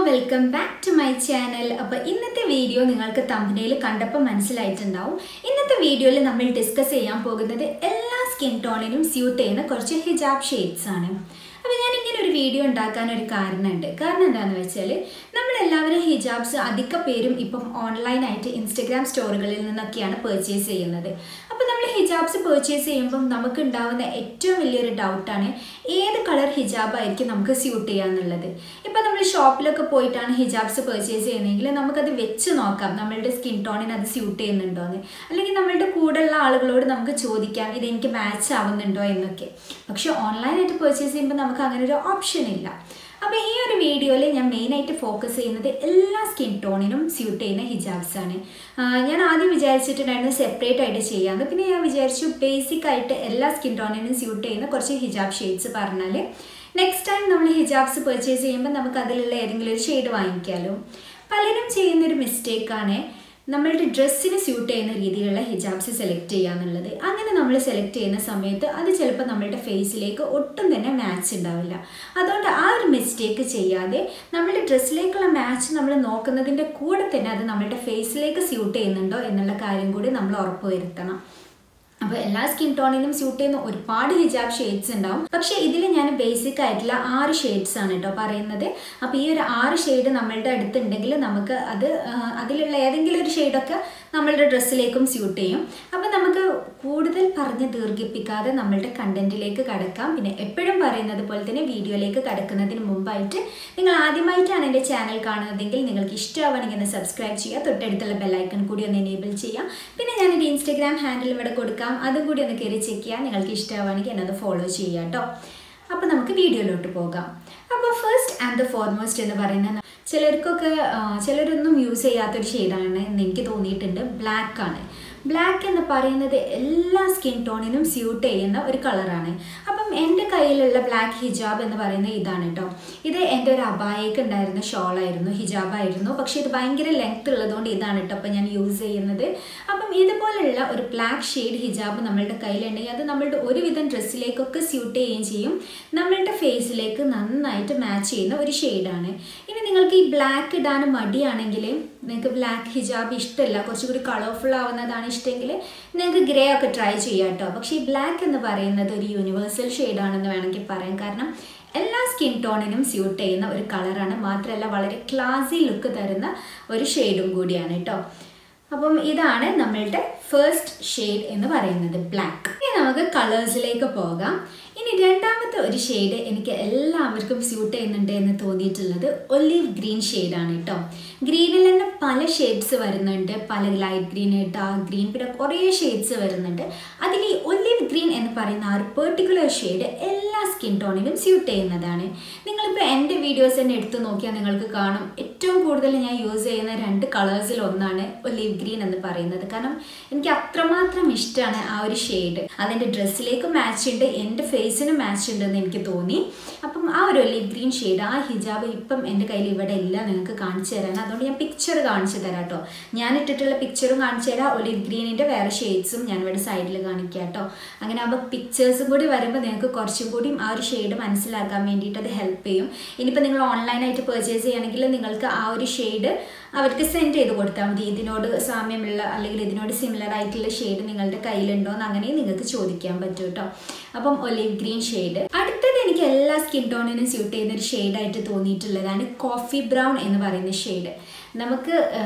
welcome back to my channel. അപ്പോൾ ഇന്നത്തെ video നിങ്ങൾക്ക് തംബ്നെയിൽ കണ്ടപ്പോൾ മനസ്സിലായിട്ടുണ്ടാവും. ഇന്നത്തെ വീഡിയോയിൽ നമ്മൾ ഡിസ്കസ് ചെയ്യാൻ പോകുന്നത് എല്ലാ സ്കിൻ ടോണിനും സ്യൂട്ട് ചെയ്യുന്ന കുറച്ച് ഹിജാബ് ഷെയ്ഡ്സ് ആണ്. അപ്പോൾ ഞാൻ ഇങ്ങനെ ഒരു വീഡിയോ ഉണ്ടാക്കാൻ ഒരു കാരണമുണ്ട്. കാരണം എന്താണെന്ന് വെച്ചാൽ നമ്മളെല്ലാവരും ഹിജാബ്സ് അധിക പേരും ഇപ്പം ഓൺലൈനായിട്ട് ഇൻസ്റ്റഗ്രാം സ്റ്റോറുകളിൽ നിന്നൊക്കെയാണ് പർച്ചേസ് ചെയ്യുന്നത്. അപ്പോൾ നമ്മൾ ഹിജാബ്സ് പർച്ചേസ് ചെയ്യുമ്പം നമുക്ക് ഉണ്ടാകുന്ന ഏറ്റവും വലിയൊരു ഡൗട്ടാണ് ഏത് കളർ ഹിജാബ് ആയിരിക്കും നമുക്ക് സ്യൂട്ട് ചെയ്യാന്നുള്ളത്. ഇപ്പം നമ്മൾ ഷോപ്പിലൊക്കെ പോയിട്ടാണ് ഹിജാബ്സ് പർച്ചേസ് ചെയ്യുന്നതെങ്കിൽ നമുക്കത് വെച്ച് നോക്കാം നമ്മളുടെ സ്കിൻ ടോണിന് അത് സ്യൂട്ട് ചെയ്യുന്നുണ്ടോ എന്ന്. അല്ലെങ്കിൽ നമ്മളുടെ കൂടെയുള്ള ആളുകളോട് നമുക്ക് ചോദിക്കാം ഇതെനിക്ക് മാച്ച് ആവുന്നുണ്ടോ എന്നൊക്കെ. പക്ഷെ ഓൺലൈനായിട്ട് പർച്ചേസ് ചെയ്യുമ്പോൾ നമുക്ക് അങ്ങനെ ഒരു ഓപ്ഷൻ ഇല്ല. അപ്പോൾ ഈ ഒരു വീഡിയോയിൽ ഞാൻ മെയിനായിട്ട് ഫോക്കസ് ചെയ്യുന്നത് എല്ലാ സ്കിൻ ടോണിനും സ്യൂട്ട് ചെയ്യുന്ന ഹിജാബ്സ് ആണ്. ഞാൻ ആദ്യം വിചാരിച്ചിട്ടുണ്ടായിരുന്നു സെപ്പറേറ്റ് ആയിട്ട് ചെയ്യാമെന്ന്. പിന്നെ ഞാൻ വിചാരിച്ചു ബേസിക് ആയിട്ട് എല്ലാ സ്കിൻ ടോണിനും സ്യൂട്ട് ചെയ്യുന്ന കുറച്ച് ഹിജാബ് ഷെയ്ഡ്സ് പറഞ്ഞാൽ നെക്സ്റ്റ് ടൈം നമ്മൾ ഹിജാബ്സ് പർച്ചേസ് ചെയ്യുമ്പോൾ നമുക്ക് അതിലുള്ള ഏതെങ്കിലും ഒരു ഷെയ്ഡ് വാങ്ങിക്കാമല്ലോ. പലരും ചെയ്യുന്നൊരു മിസ്റ്റേക്കാണ് നമ്മളുടെ ഡ്രസ്സിന് സ്യൂട്ട് ചെയ്യുന്ന രീതിയിലുള്ള ഹിജാബ്സ് സെലക്ട് ചെയ്യുക എന്നുള്ളത്. അങ്ങനെ നമ്മൾ സെലക്ട് ചെയ്യുന്ന സമയത്ത് അത് ചിലപ്പോൾ നമ്മളുടെ ഫേസിലേക്ക് ഒട്ടും തന്നെ മാച്ച് ഉണ്ടാവില്ല. അതുകൊണ്ട് ആ ഒരു മിസ്റ്റേക്ക് ചെയ്യാതെ നമ്മളുടെ ഡ്രസ്സിലേക്കുള്ള മാച്ച് നമ്മൾ നോക്കുന്നതിൻ്റെ കൂടെ തന്നെ അത് നമ്മളുടെ ഫേസിലേക്ക് സ്യൂട്ട് ചെയ്യുന്നുണ്ടോ എന്നുള്ള കാര്യം കൂടി നമ്മൾ ഉറപ്പുവരുത്തണം. അപ്പോൾ എല്ലാ സ്കിൻ ടോണിനും സ്യൂട്ട് ചെയ്യുന്ന ഒരുപാട് ഹിജാബ് ഷെയ്ഡ്സ് ഉണ്ടാവും. പക്ഷേ ഇതിൽ ഞാൻ ബേസിക് ആയിട്ടുള്ള 6 ഷെയ്ഡ്സ് ആണ് കേട്ടോ പറയുന്നത്. അപ്പോൾ ഈ ഒരു 6 ഷെയ്ഡ് നമ്മളുടെ അടുത്തുണ്ടെങ്കിൽ നമുക്ക് അതിലുള്ള ഏതെങ്കിലും ഒരു ഷെയ്ഡൊക്കെ നമ്മളുടെ ഡ്രസ്സിലേക്കും സ്യൂട്ട് ചെയ്യും. അപ്പോൾ നമുക്ക് കൂടുതൽ പറഞ്ഞ് ദീർഘിപ്പിക്കാതെ നമ്മളുടെ കണ്ടന്റിലേക്ക് കടക്കാം. പിന്നെ എപ്പോഴും പറയുന്നത് പോലെ തന്നെ വീഡിയോയിലേക്ക് കടക്കുന്നതിന് മുമ്പായിട്ട് നിങ്ങൾ ആദ്യമായിട്ടാണ് എൻ്റെ ചാനൽ കാണുന്നതെങ്കിൽ നിങ്ങൾക്ക് ഇഷ്ടമാവണമെങ്കിൽ ഒന്ന് സബ്സ്ക്രൈബ് ചെയ്യുക. തൊട്ടടുത്തുള്ള ബെല്ലൈക്കൺ കൂടി ഒന്ന് എനേബിൾ ചെയ്യാം. പിന്നെ ഞാനൊരു ഇൻസ്റ്റഗ്രാം ഹാൻഡിൽ ഇവിടെ കൊടുക്കാം, അതും കൂടി ഒന്ന് കയറി ചെക്ക് ചെയ്യുക. നിങ്ങൾക്ക് ഇഷ്ടമാവുകയാണെങ്കിൽ എന്നത് ഫോളോ ചെയ്യുക കേട്ടോ. അപ്പോൾ നമുക്ക് വീഡിയോയിലോട്ട് പോകാം. അപ്പോൾ ഫസ്റ്റ് ആൻഡ് ദ ഫോർമോസ്റ്റ് എന്ന് പറയുന്ന ചിലരൊന്നും യൂസ് ചെയ്യാത്തൊരു ഷെയ്ഡാണ് എന്ന് എനിക്ക് തോന്നിയിട്ടുണ്ട്. ബ്ലാക്ക് ആണ്. ബ്ലാക്ക് എന്ന് പറയുന്നത് എല്ലാ സ്കിൻ ടോണിനും സ്യൂട്ട് ചെയ്യുന്ന ഒരു കളറാണ്. അപ്പം എൻ്റെ കയ്യിലുള്ള ബ്ലാക്ക് ഹിജാബ് എന്ന് പറയുന്നത് ഇതാണ് കേട്ടോ. ഇത് എൻ്റെ ഒരു അബായക്ക് ഉണ്ടായിരുന്ന ഷോളായിരുന്നു, ഹിജാബായിരുന്നു. പക്ഷേ ഇത് ഭയങ്കര ലെങ്ത് ഉള്ളതുകൊണ്ട് ഇതാണ് കേട്ടോ അപ്പം ഞാൻ യൂസ് ചെയ്യുന്നത്. അപ്പം ഇതുപോലുള്ള ഒരു ബ്ലാക്ക് ഷെയ്ഡ് ഹിജാബ് നമ്മളുടെ കയ്യിലുണ്ടെങ്കിൽ അത് നമ്മളുടെ ഒരുവിധം ഡ്രസ്സിലേക്കൊക്കെ സ്യൂട്ട് ചെയ്യുകയും ചെയ്യും. നമ്മളുടെ ഫേസിലേക്ക് നന്നായിട്ട് മാച്ച് ചെയ്യുന്ന ഒരു ഷെയ്ഡാണ്. ഇനി നിങ്ങൾക്ക് ഈ ബ്ലാക്ക് ഇടാൻ മടിയാണെങ്കിൽ, നിങ്ങൾക്ക് ബ്ലാക്ക് ഹിജാബ് ഇഷ്ടമല്ല, കുറച്ചുകൂടി കളർഫുൾ ആവുന്നതാണ് ഇഷ്ടമെങ്കിൽ നിങ്ങൾക്ക് ഗ്രേ ഒക്കെ ട്രൈ ചെയ്യാം കേട്ടോ. പക്ഷേ ഈ ബ്ലാക്ക് എന്ന് പറയുന്നത് ഒരു യൂണിവേഴ്സൽ ഷെയ്ഡാണെന്ന് വേണമെങ്കിൽ പറയാം. കാരണം എല്ലാ സ്കിൻ ടോണിനും സ്യൂട്ട് ചെയ്യുന്ന ഒരു കളറാണ്. മാത്രമല്ല വളരെ ക്ലാസി ലുക്ക് തരുന്ന ഒരു ഷെയ്ഡും കൂടിയാണ് കേട്ടോ. അപ്പം ഇതാണ് നമ്മളുടെ ഫസ്റ്റ് ഷെയ്ഡ് എന്ന് പറയുന്നത് ബ്ലാക്ക്. ഇനി നമുക്ക് കളേഴ്സിലേക്ക് പോകാം. ഇനി രണ്ടാമത്തെ ഒരു ഷെയ്ഡ് എനിക്ക് എല്ലാവർക്കും സ്യൂട്ട് ചെയ്യുന്നുണ്ട് എന്ന് തോന്നിയിട്ടുള്ളത് ഒലീവ് ഗ്രീൻ ഷെയ്ഡാണ് കേട്ടോ. ഗ്രീനിൽ തന്നെ പല ഷെയ്ഡ്സ് വരുന്നുണ്ട്, പല ലൈറ്റ് ഗ്രീൻ, ഡാർക്ക് ഗ്രീൻ, പിന്നെ കുറേ ഷെയ്ഡ്സ് വരുന്നുണ്ട്. അതിൽ ഈ ഒലീവ് ഗ്രീൻ എന്ന് പറയുന്ന ആ ഒരു പെർട്ടിക്കുലർ ഷെയ്ഡ് എല്ലാ സ്കിൻ ടോണിനും സ്യൂട്ട് ചെയ്യുന്നതാണ്. നിങ്ങളിപ്പോൾ എൻ്റെ വീഡിയോസ് തന്നെ എടുത്തു നോക്കിയാൽ നിങ്ങൾക്ക് കാണും ഏറ്റവും കൂടുതൽ ഞാൻ യൂസ് ചെയ്യുന്ന 2 കളേഴ്സിൽ ഒന്നാണ് ഒലീവ് ഗ്രീൻ എന്ന് പറയുന്നത്. കാരണം എനിക്ക് അത്രമാത്രം ഇഷ്ടമാണ് ആ ഒരു ഷെയ്ഡ്. അതെൻ്റെ ഡ്രസ്സിലേക്ക് മാച്ച് ഉണ്ട്, എൻ്റെ ഫേസിന് മാച്ച് ഉണ്ടെന്ന് എനിക്ക് തോന്നി. അപ്പം ആ ഒരു ഒലീവ് ഗ്രീൻ ഷെയ്ഡ്, ആ ഹിജാബ് ഇപ്പം എൻ്റെ കയ്യിൽ ഇവിടെ ഇല്ല, നിങ്ങൾക്ക് കാണിച്ചു തരാൻ. അതുകൊണ്ട് ഞാൻ പിക്ചർ കാണിച്ചു തരാം കേട്ടോ. ഞാൻ ഇട്ടിട്ടുള്ള പിക്ചറും കാണിച്ചു തരാം, ഒലീവ് ഗ്രീനിൻ്റെ വേറെ ഷെയ്ഡ്സും ഞാൻ ഇവിടെ സൈഡിൽ കാണിക്കാം കേട്ടോ. അങ്ങനെ ആകുമ്പോൾ പിക്ചേഴ്സും കൂടി വരുമ്പോൾ നിങ്ങൾക്ക് കുറച്ചും കൂടി ആ ഒരു ഷെയ്ഡ് മനസ്സിലാക്കാൻ വേണ്ടിയിട്ട് അത് ഹെൽപ്പ് ചെയ്യും. ഇനിയിപ്പോൾ നിങ്ങൾ ഓൺലൈനായിട്ട് പർച്ചേസ് ചെയ്യുകയാണെങ്കിൽ നിങ്ങൾക്ക് ആ ഒരു ഷെയ്ഡ് അവർക്ക് സെൻഡ് ചെയ്ത് കൊടുത്താൽ മതി. ഇതിനോട് സാമ്യമുള്ള അല്ലെങ്കിൽ ഇതിനോട് സിമിലർ ആയിട്ടുള്ള ഷെയ്ഡ് നിങ്ങളുടെ കയ്യിലുണ്ടോ എന്ന് അങ്ങനെ നിങ്ങൾക്ക് ചോദിക്കാൻ പറ്റും കേട്ടോ. അപ്പം ഒലീവ് ഗ്രീൻ ഷെയ്ഡ്. അടുത്തത് എനിക്ക് എല്ലാ സ്കിൻ ടോണിനും സ്യൂട്ട് ചെയ്യുന്ന ഒരു ഷെയ്ഡായിട്ട് തോന്നിയിട്ടുള്ളതാണ് കോഫി ബ്രൗൺ എന്ന് പറയുന്ന ഷെയ്ഡ്. നമുക്ക്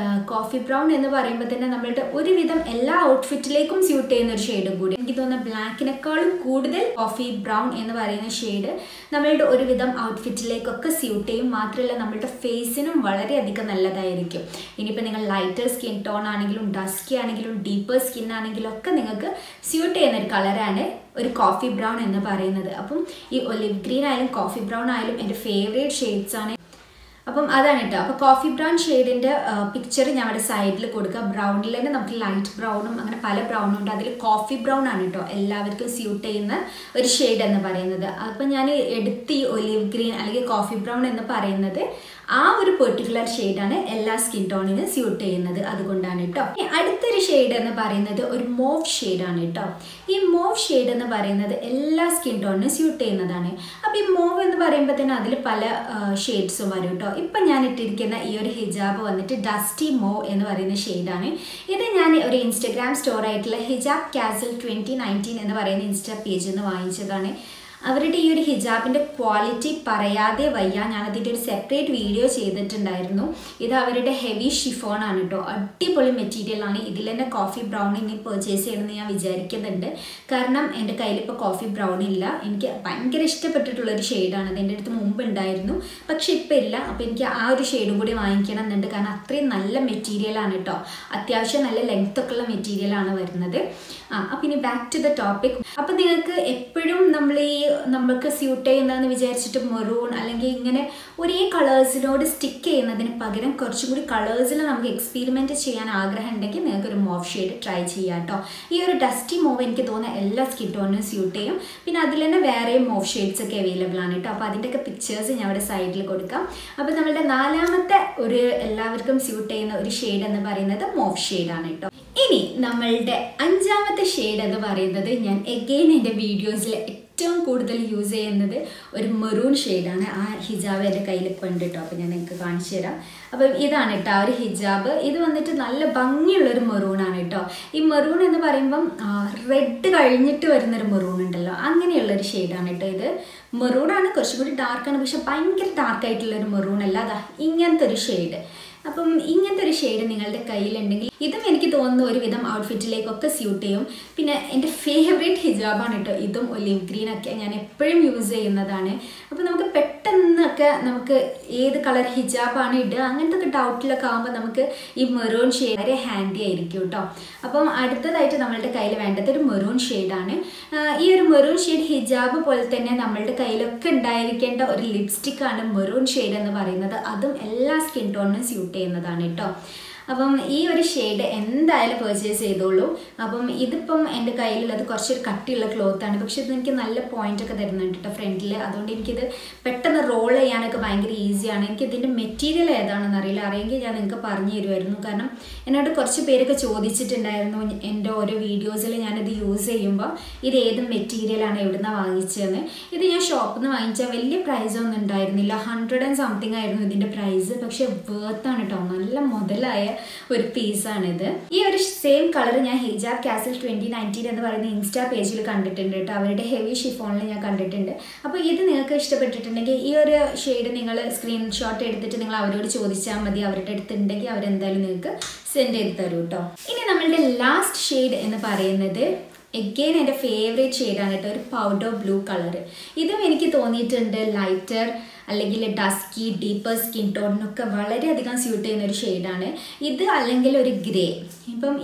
കോഫി ബ്രൗൺ എന്ന് പറയുമ്പോൾ തന്നെ നമ്മളുടെ ഒരുവിധം എല്ലാ ഔട്ട്ഫിറ്റിലേക്കും സ്യൂട്ട് ചെയ്യുന്ന ഒരു ഷെയ്ഡും കൂടി. എനിക്ക് തോന്നുന്ന ബ്ലാക്കിനേക്കാളും കൂടുതൽ കോഫി ബ്രൗൺ എന്ന് പറയുന്ന ഷെയ്ഡ് നമ്മളുടെ ഒരുവിധം ഔട്ട്ഫിറ്റിലേക്കൊക്കെ സ്യൂട്ട് ചെയ്യും. മാത്രമല്ല നമ്മളുടെ ഫേസിനും വളരെയധികം നല്ലതായിരിക്കും. ഇനിയിപ്പോൾ നിങ്ങൾ ലൈറ്റർ സ്കിൻ ടോൺ ആണെങ്കിലും ഡസ്കി ആണെങ്കിലും ഡീപ്പർ സ്കിൻ ആണെങ്കിലും ഒക്കെ നിങ്ങൾക്ക് സ്യൂട്ട് ചെയ്യുന്ന ഒരു കളറാണ് ഒരു കോഫി ബ്രൗൺ എന്ന് പറയുന്നത്. അപ്പം ഈ ഒലിവ് ഗ്രീൻ ആയാലും കോഫി ബ്രൗൺ ആയാലും എൻ്റെ ഫേവറേറ്റ് ഷെയ്ഡ്സ് ആണ്. അപ്പം അതാണ് കേട്ടോ. അപ്പോൾ കോഫി ബ്രൗൺ ഷെയ്ഡിൻ്റെ പിക്ചർ ഞാൻ അവിടെ സൈഡിൽ കൊടുക്കുക. ബ്രൗണിൽ തന്നെ നമുക്ക് ലൈറ്റ് ബ്രൗണും അങ്ങനെ പല ബ്രൗണും ഉണ്ട്. അതിൽ കോഫി ബ്രൗൺ ആണ് കേട്ടോ എല്ലാവർക്കും സ്യൂട്ട് ചെയ്യുന്ന ഒരു ഷെയ്ഡ് എന്ന് പറയുന്നത്. അപ്പം ഞാൻ എടുത്ത് ഈ ഒലിവ് ഗ്രീൻ അല്ലെങ്കിൽ കോഫി ബ്രൗൺ എന്ന് പറയുന്നത് ആ ഒരു പെർട്ടിക്കുലർ ഷെയ്ഡാണ് എല്ലാ സ്കിൻ ടോണിനും സ്യൂട്ട് ചെയ്യുന്നത്. അതുകൊണ്ടാണ് കേട്ടോ. അടുത്തൊരു ഷെയ്ഡ് എന്ന് പറയുന്നത് ഒരു മോവ് ഷെയ്ഡാണ് കേട്ടോ. ഈ മോവ് ഷെയ്ഡ് എന്ന് പറയുന്നത് എല്ലാ സ്കിൻ ടോണിനും സ്യൂട്ട് ചെയ്യുന്നതാണ്. അപ്പോൾ ഈ മോവ് എന്ന് പറയുമ്പോൾ തന്നെ അതിൽ പല ഷെയ്ഡ്സും വരും കേട്ടോ. ഇപ്പം ഞാൻ ഇട്ടിരിക്കുന്ന ഈ ഒരു ഹിജാബ് വന്നിട്ട് ഡസ്റ്റി മോ എന്ന് പറയുന്ന ഷെയ്ഡാണ്. ഇത് ഞാൻ ഒരു ഇൻസ്റ്റഗ്രാം സ്റ്റോർ ആയിട്ടുള്ള ഹിജാബ് കാസിൽ 2019 എന്ന് പറയുന്ന ഇൻസ്റ്റാ പേജിൽ നിന്ന് വാങ്ങിച്ചതാണ്. അവരുടെ ഈ ഒരു ഹിജാബിൻ്റെ ക്വാളിറ്റി പറയാതെ വയ്യ. ഞാനതിൻ്റെ ഒരു സെപ്പറേറ്റ് വീഡിയോ ചെയ്തിട്ടുണ്ടായിരുന്നു. ഇത് അവരുടെ ഹെവി ഷിഫോൺ ആണ് കേട്ടോ. അടിപൊളി മെറ്റീരിയലാണ്. ഇതിൽ തന്നെ കോഫി ബ്രൗൺ ഇനി പർച്ചേസ് ചെയ്യണമെന്ന് ഞാൻ വിചാരിക്കുന്നുണ്ട്. കാരണം എൻ്റെ കയ്യിലിപ്പോൾ കോഫി ബ്രൗൺ ഇല്ല. എനിക്ക് ഭയങ്കര ഇഷ്ടപ്പെട്ടിട്ടുള്ളൊരു ഷെയ്ഡാണ്. അത് എൻ്റെ അടുത്ത് മുമ്പ് ഉണ്ടായിരുന്നു, പക്ഷെ ഇപ്പം ഇല്ല. അപ്പോൾ എനിക്ക് ആ ഒരു ഷെയ്ഡും കൂടി വാങ്ങിക്കണം എന്നുണ്ട്. കാരണം അത്രയും നല്ല മെറ്റീരിയലാണ് കേട്ടോ. അത്യാവശ്യം നല്ല ലെങ്ത്തൊക്കെ ഉള്ള മെറ്റീരിയലാണ് വരുന്നത്. അപ്പം ഇനി ബാക്ക് ടു ദ ടോപ്പിക്. അപ്പം നിങ്ങൾക്ക് എപ്പോഴും നമുക്ക് സ്യൂട്ട് ചെയ്യുന്നതെന്ന് വിചാരിച്ചിട്ട് മെറൂൺ അല്ലെങ്കിൽ ഇങ്ങനെ ഒരേ കളേഴ്സിനോട് സ്റ്റിക്ക് ചെയ്യുന്നതിന് പകരം കുറച്ചും കൂടി കളേഴ്സിൽ നമുക്ക് എക്സ്പെരിമെൻറ്റ് ചെയ്യാൻ ആഗ്രഹം ഉണ്ടെങ്കിൽ നിങ്ങൾക്കൊരു മോവ് ഷെയ്ഡ് ട്രൈ ചെയ്യാം കേട്ടോ. ഈ ഒരു ഡസ്റ്റി മോവ് എനിക്ക് തോന്നുന്ന എല്ലാ സ്കിൻ ടോണിനും സ്യൂട്ട് ചെയ്യും. പിന്നെ അതിൽ തന്നെ വേറെയും മോവ് ഷെയ്ഡ്സ് ഒക്കെ അവൈലബിൾ ആണ് കേട്ടോ. അപ്പോൾ അതിൻ്റെയൊക്കെ പിക്ചേഴ്സ് ഞാൻ അവിടെ സൈഡിൽ കൊടുക്കാം. അപ്പോൾ നമ്മളുടെ നാലാമത്തെ ഒരു എല്ലാവർക്കും സ്യൂട്ട് ചെയ്യുന്ന ഒരു ഷെയ്ഡ് എന്ന് പറയുന്നത് മോവ് ഷെയ്ഡാണ് കേട്ടോ. ഇനി നമ്മളുടെ അഞ്ചാമത്തെ ഷെയ്ഡ് എന്ന് പറയുന്നത് ഞാൻ എഗെയിൻ എൻ്റെ വീഡിയോസിൽ ഏറ്റവും കൂടുതൽ യൂസ് ചെയ്യുന്നത് ഒരു മെറൂൺ ഷെയ്ഡാണ്. ആ ഹിജാബ് എൻ്റെ കയ്യിൽ ഇപ്പോൾ ഉണ്ട് കേട്ടോ. അപ്പോൾ ഞാൻ നിങ്ങൾക്ക് കാണിച്ചു തരാം. അപ്പം ഇതാണ് കേട്ടോ ആ ഒരു ഹിജാബ്. ഇത് വന്നിട്ട് നല്ല ഭംഗിയുള്ളൊരു മെറൂണാണ് കേട്ടോ. ഈ മെറൂൺ എന്ന് പറയുമ്പം റെഡ് കഴിഞ്ഞിട്ട് വരുന്നൊരു മെറൂൺ ഉണ്ടല്ലോ, അങ്ങനെയുള്ളൊരു ഷെയ്ഡാണ് കേട്ടോ. ഇത് മെറൂണാണ്, കുറച്ചും കൂടി ഡാർക്കാണ്, പക്ഷെ ഭയങ്കര ഡാർക്കായിട്ടുള്ളൊരു മെറൂൺ അല്ല. അതാ ഇങ്ങനത്തെ ഒരു ഷെയ്ഡ്. അപ്പം ഇങ്ങനത്തെ ഒരു ഷെയ്ഡ് നിങ്ങളുടെ കയ്യിലുണ്ടെങ്കിൽ ഇതും എനിക്ക് തോന്നുന്നു ഒരുവിധം ഔട്ട്ഫിറ്റിലേക്കൊക്കെ സ്യൂട്ട് ചെയ്യും. പിന്നെ എൻ്റെ ഫേവറേറ്റ് ഹിജാബാണ് കേട്ടോ. ഇതും ഒലിവ് ഗ്രീനൊക്കെ ഞാൻ എപ്പോഴും യൂസ് ചെയ്യുന്നതാണ്. അപ്പോൾ നമുക്ക് പെട്ടെന്നൊക്കെ നമുക്ക് ഏത് കളർ ഹിജാബാണ് ഇടുക അങ്ങനത്തെ ഒക്കെ ഡൗട്ടിലൊക്കെ ആകുമ്പോൾ നമുക്ക് ഈ മെറൂൺ ഷെയ്ഡ് വളരെ ഹാൻഡി ആയിരിക്കും കേട്ടോ. അപ്പം അടുത്തതായിട്ട് നമ്മളുടെ കയ്യിൽ വേണ്ടത് ഒരു മെറൂൺ ഷെയ്ഡാണ്. ഈ ഒരു മെറൂൺ ഷെയ്ഡ് ഹിജാബ് പോലെ തന്നെ നമ്മളുടെ കയ്യിലൊക്കെ ഉണ്ടായിരിക്കേണ്ട ഒരു ലിപ്സ്റ്റിക്കാണ് മെറൂൺ ഷെയ്ഡ് എന്ന് പറയുന്നത്. അതും എല്ലാ സ്കിൻ ടോണിനും സ്യൂട്ട് ചെയ്യുന്നതാണ് കേട്ടോ. അപ്പം ഈ ഒരു ഷെയ്ഡ് എന്തായാലും പർച്ചേസ് ചെയ്തോളൂ. അപ്പം ഇതിപ്പം എൻ്റെ കയ്യിലുള്ളത് കുറച്ചൊരു കട്ടിയുള്ള ക്ലോത്താണ്, പക്ഷെ ഇത് എനിക്ക് നല്ല പോയിൻ്റൊക്കെ തരുന്നുണ്ട് കേട്ടോ ഫ്രണ്ടിൽ. അതുകൊണ്ട് എനിക്കിത് പെട്ടെന്ന് റോൾ ചെയ്യാനൊക്കെ ഭയങ്കര ഈസിയാണ്. എനിക്ക് ഇതിൻ്റെ മെറ്റീരിയൽ ഏതാണെന്ന് അറിയില്ല. അറിയെങ്കിൽ ഞാൻ നിങ്ങൾക്ക് പറഞ്ഞു തരുമായിരുന്നു. കാരണം എന്നോട് കുറച്ച് പേരൊക്കെ ചോദിച്ചിട്ടുണ്ടായിരുന്നു എൻ്റെ ഓരോ വീഡിയോസിൽ ഞാനിത് യൂസ് ചെയ്യുമ്പോൾ ഇത് ഏത് മെറ്റീരിയലാണ് എവിടുന്നാണ് വാങ്ങിച്ചതെന്ന്. ഇത് ഞാൻ ഷോപ്പിൽ നിന്ന് വാങ്ങിച്ചാൽ വലിയ പ്രൈസൊന്നും ഉണ്ടായിരുന്നില്ല. 100 and something ആയിരുന്നു ഇതിൻ്റെ പ്രൈസ്. പക്ഷെ വേർത്താണ് കേട്ടോ. നല്ല മുതലായ ഒരു പീസാണിത്. ഈ ഒരു സെയിം കളർ ഞാൻ ഹിജാബ് കാസിൽ 2019 എന്ന് പറയുന്ന ഇൻസ്റ്റാ പേജിൽ കണ്ടിട്ടുണ്ട് കേട്ടോ. അവരുടെ ഹെവി ഷിഫോണിൽ ഞാൻ കണ്ടിട്ടുണ്ട്. അപ്പോൾ ഇത് നിങ്ങൾക്ക് ഇഷ്ടപ്പെട്ടിട്ടുണ്ടെങ്കിൽ ഈ ഒരു ഷെയ്ഡ് നിങ്ങൾ സ്ക്രീൻഷോട്ട് എടുത്തിട്ട് നിങ്ങൾ അവരോട് ചോദിച്ചാൽ മതി. അവരുടെ അടുത്ത് ഉണ്ടെങ്കിൽ അവരെന്തായാലും നിങ്ങൾക്ക് സെൻഡ് ചെയ്ത് തരും കേട്ടോ. ഇനി നമ്മളുടെ ലാസ്റ്റ് ഷെയ്ഡ് എന്ന് പറയുന്നത് എഗെയിൻ എൻ്റെ ഫേവറേറ്റ് ഷെയ്ഡാണ് കേട്ടോ. ഒരു പൗഡർ ബ്ലൂ കളർ. ഇതും എനിക്ക് തോന്നിയിട്ടുണ്ട് ലൈറ്റർ അല്ലെങ്കിൽ ഡസ്കി ഡീപ്പർ സ്കിൻ ടോണിനൊക്കെ വളരെയധികം സ്യൂട്ട് ചെയ്യുന്ന ഒരു ഷെയ്ഡാണ് ഇത്. അല്ലെങ്കിൽ ഒരു ഗ്രേ. ഇപ്പം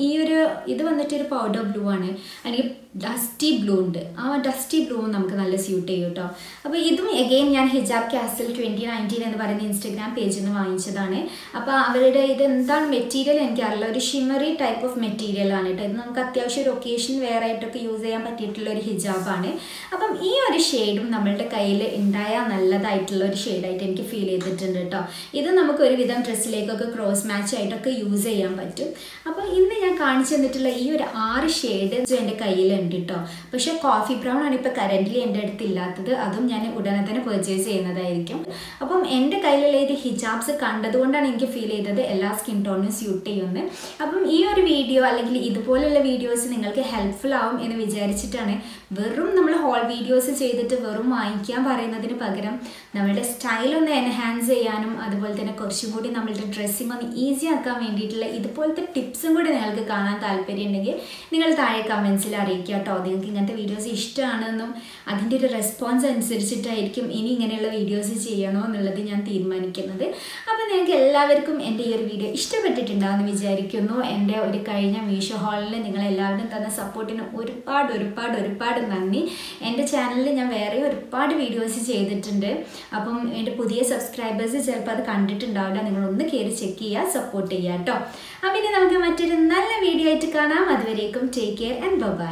ഇത് വന്നിട്ടൊരു പൗഡർ ബ്ലൂ ആണ്, അല്ലെങ്കിൽ ഡസ്റ്റി ബ്ലൂ ഉണ്ട്. ആ ഡസ്റ്റി ബ്ലൂവും നമുക്ക് നല്ല സ്യൂട്ട് ചെയ്യും കേട്ടോ. അപ്പോൾ ഇതും എഗെയിൻ ഞാൻ ഹിജാബ് കാസിൽ 2019 എന്ന് പറയുന്ന ഇൻസ്റ്റഗ്രാം പേജിൽ നിന്ന് വാങ്ങിച്ചതാണ്. അപ്പോൾ അവരുടെ ഇത് എന്താണ് മെറ്റീരിയൽ എനിക്കറിയില്ല. ഒരു ഷിമറി ടൈപ്പ് ഓഫ് മെറ്റീരിയൽ ആണ് കേട്ടോ. ഇത് നമുക്ക് അത്യാവശ്യം ഒരു ഒക്കേഷൻ വെയർ ആയിട്ടൊക്കെ യൂസ് ചെയ്യാൻ പറ്റിയിട്ടുള്ള ഒരു ഹിജാബാണ്. അപ്പം ഈ ഒരു ഷെയ്ഡും നമ്മളുടെ കയ്യിൽ ഉണ്ടായാൽ നല്ലതായിട്ടുള്ള ഒരു ഷെയ്ഡായിട്ട് എനിക്ക് ഫീൽ ചെയ്തിട്ടുണ്ട് കേട്ടോ. ഇത് നമുക്ക് ഒരുവിധം ഡ്രസ്സിലേക്കൊക്കെ ക്രോസ് മാച്ച് ആയിട്ടൊക്കെ യൂസ് ചെയ്യാൻ പറ്റും. അപ്പോൾ ഇന്ന് ഞാൻ കാണിച്ചു തന്നിട്ടുള്ള ഈ ഒരു 6 ഷെയ്ഡ് എൻ്റെ കയ്യിലുണ്ട് കേട്ടോ. പക്ഷേ കോഫി ബ്രൗൺ ആണ് ഇപ്പോൾ കറൻ്റ്ലി എൻ്റെ അടുത്ത് ഇല്ലാത്തത്. അതും ഞാൻ ഉടനെ തന്നെ പർച്ചേസ് ചെയ്യുന്നതായിരിക്കും. അപ്പം എൻ്റെ കയ്യിലുള്ള ഇത് ഹിജാബ്സ് കണ്ടതുകൊണ്ടാണ് എനിക്ക് ഫീൽ ചെയ്തത് എല്ലാ സ്കിൻ ടോണിനും സ്യൂട്ട് ചെയ്യുന്നത്. അപ്പം ഈ ഒരു വീഡിയോ അല്ലെങ്കിൽ ഇതുപോലുള്ള വീഡിയോസ് നിങ്ങൾക്ക് ഹെൽപ്ഫുൾ ആവും എന്ന് വിചാരിച്ചിട്ടാണ്. വെറും നമ്മൾ ഹോൾ വീഡിയോസ് ചെയ്തിട്ട് വെറും വാങ്ങിക്കാൻ പറയുന്നതിന് പകരം നമ്മളുടെ സ്റ്റൈലൊന്ന് എൻഹാൻസ് ചെയ്യാനും അതുപോലെ തന്നെ കുറച്ചും കൂടി നമ്മളുടെ ഡ്രസ്സിങ് ഒന്ന് ഈസി ആക്കാൻ വേണ്ടിയിട്ടുള്ള ഇതുപോലത്തെ ടിപ്സും കൂടി നിങ്ങൾക്ക് കാണാൻ താല്പര്യം ഉണ്ടെങ്കിൽ നിങ്ങൾ താഴെ കമൻസിൽ അറിയിക്കുക കേട്ടോ. നിങ്ങൾക്ക് ഇങ്ങനത്തെ വീഡിയോസ് ഇഷ്ടമാണെന്നും അതിൻ്റെ ഒരു റെസ്പോൺസ് അനുസരിച്ചിട്ടായിരിക്കും ഇനി ഇങ്ങനെയുള്ള വീഡിയോസ് ചെയ്യണോ എന്നുള്ളത് ഞാൻ തീരുമാനിക്കുന്നത്. അപ്പോൾ നിങ്ങൾക്ക് എല്ലാവർക്കും എൻ്റെ ഈ ഒരു വീഡിയോ ഇഷ്ടപ്പെട്ടിട്ടുണ്ടാവുമെന്ന് വിചാരിക്കുന്നു. എൻ്റെ ഒരു കഴിഞ്ഞ മീഷോ ഹാളിൽ നിങ്ങളെല്ലാവരും തന്ന സപ്പോർട്ടിന് ഒരുപാട് നന്ദി. എൻ്റെ ചാനലിൽ ഞാൻ വേറെ ഒരുപാട് വീഡിയോസ് ചെയ്തിട്ടുണ്ട്. അപ്പം എൻ്റെ പുതിയ സബ്സ്ക്രൈബേഴ്സ് ചിലപ്പോൾ അത് കണ്ടിട്ടുണ്ടാവില്ല. നിങ്ങളൊന്ന് കയറി ചെക്ക് ചെയ്യുക, സപ്പോർട്ട് ചെയ്യുക കേട്ടോ. അപ്പം ഇനി നമുക്ക് മറ്റൊരു നല്ല വീഡിയോ ആയിട്ട് കാണാം. അതുവരേക്കും ടേക്ക് കെയർ ആൻഡ് ബൈ.